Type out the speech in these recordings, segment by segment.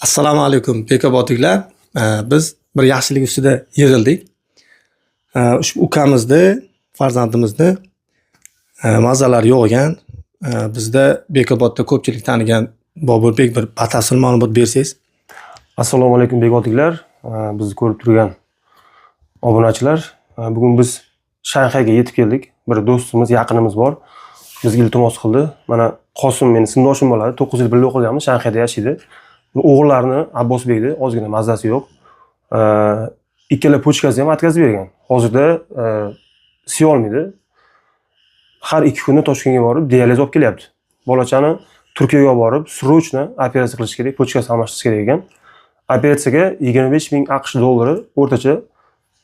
Assalomu alaykum bekobodliklar. Biz bir yaxshilik ustida yig'ildik. Ushbu ukamizni, farzandimizni mazalari yo'q ekan. Bizda Bekobodda ko'pchilik tanigan Boburbek bir batafsil ma'lumot bersangiz. Assalomu alaykum bekobodliklar. Bizni ko'rib turgan obunachilar. Bugun biz Shanxayga yetib keldik. Bir do'stimiz, yaqinimiz bor. Bizga iltimos qildi. Mana Qosim meni sindoshim bo'ladi. 9 yil birga o'qiganmiz, Shanxayda yashaydi. O'g'illarini Abbosbekni ozgina mazasi yo'q. Ikkala pochkasi ham atkazib bergan. Hozirda siy olmaydi. Har 2 kunda Toshkentga borib dializ olib kelyapti. Bolachani Turkiyaga olib borib, srochno operatsiya qilish kerak, pochkasini almashtirish kerak ekan. Operatsiyaga 25,000 AQSh dollari o'rtacha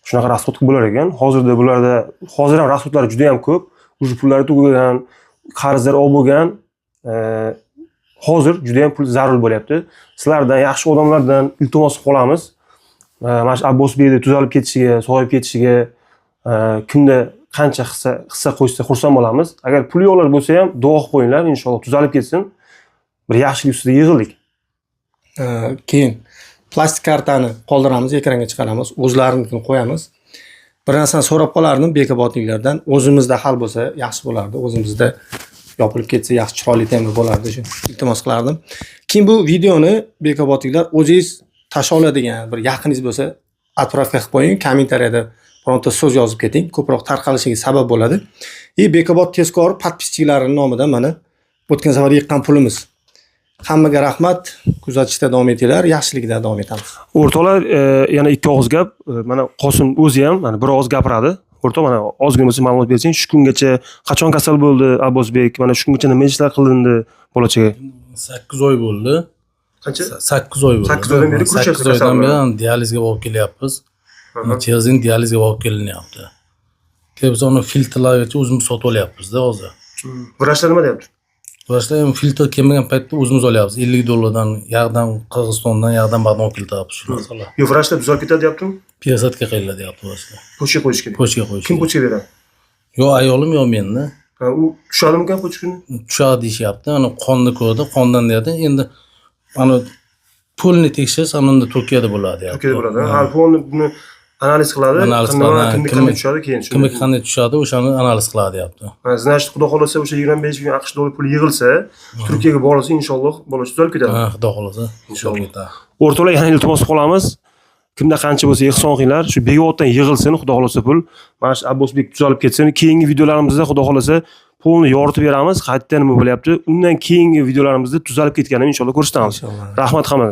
shunaqa rasxod bo'lar ekan. Hozirda bularda hozir ham rasxodlar juda ham ko'p. Ujur pullari tugagan, qarzlar olib bo'lgan. Hozir juda ham pul zarur bo'lyapti. Sizlardan, yaxshi odamlardan iltimos qilamiz. Mana shu Abbosbekni tuzalib ketishiga, sog'ayib ketishiga kunda qancha hissa qo'shsa xursand bo'lamiz. Agar pul yo'qlar bo'lsa ham duo qilib qo'yinglar, inshaalloh tuzalib ketsin. Bir yaxshilik ustida yig'ildik. Keyin plastik kartani qoldiramiz, ekranga chiqaramiz, o'zlariniki qo'yamiz. Bir narsani so'rab qolardim bekobodliklardan. O'zimizda hal bo'lsa yaxshi bo'lardi. O'zimizda yopilib ketsa yaxshi chiroyli temir bo'lardi shu. Iltimos qilardim. Keyin bu videoni bekobodliklar o'zingiz tasha oladigan bir yaqiningiz bo'lsa, отправка qilib qo'ying, kommentariyada bironta so'z yozib keting, ko'proq tarqalishiga sabab bo'ladi. Bekobod tezkor podpischiklarining nomidan mana o'tgan safar yiqqan pulimiz. Hammaga rahmat, kuzatishda davom etinglar, yaxshilikda davom etamiz. O'rtoqlar, yana ikki og'iz gap. Mana Qosim o'zi ham mana bir og'iz gapiradi. O'rtoq, mana ozgina bo'lsa ma'lumot bersang, shu kungacha qachon kasal bo'ldi Abbosbek? Mana shu kungacha nima ishlar qilindi bolachaga? 8 oy bo'ldi. Qancha? 8 oy bo'ldi. 8 oydan beri kurashasiz. 8 oydan beri dializga olib kelyapmiz. Tezdan dializga olib kelinyapti. Biz uni filtrlargacha o'zimiz sotib olyapmiz-da hozir. Vrachlar nima deyapti? Vrachlar ham filtr kelmagan paytda o'zimiz olyapmiz. 50 dollardan, yog'dan Qirg'izistondan, yog'dan Bag'don keltiryapmiz shu narsalar. Yo, vrachlar tuzalib ketadi deyaptimi? Piyasatga qayiladi deyapti vrachlar. Pochka qo'yish kerak. Pochka qo'yish. Kim pochka beradi? Yo ayolım yo menda. U tushadimikan pochkani? Tushadi deyapti. Ana qonni ko'rdi, qondan deydi. Endi ana pulni tekshirish ananda Turkiyada bo'ladi deyapti. Turkiyada bo'ladi. Ha, pulni buni analiz qiladi. Kimga tushadi keyin shu. Kimga qanday tushadi, o'shani analiz qiladi deyapti. Значит, xudo xolasa o'sha 25,000 AQSh dollar pul yig'ilsa, Turkiyaga borilsa inshaalloh bola tuzalib ketadi. Ha, xudo xolasa inshaalloh. O'rtoqlar, yana iltimos qilamiz. Kimda qancha bo'lsa ehson qilinglar. Shu Bekoboddan yig'ilsin, xudo xolasa pul. Mana shu Abbosbek tuzalib ketsin. Keyingi videolarimizda xudo xolasa pulni yoritib beramiz. Qayerda nima bo'lyapti? Undan keyingi videolarimizda tuzalib ketganini inshaalloh ko'rsatamiz. Rahmat hammaga.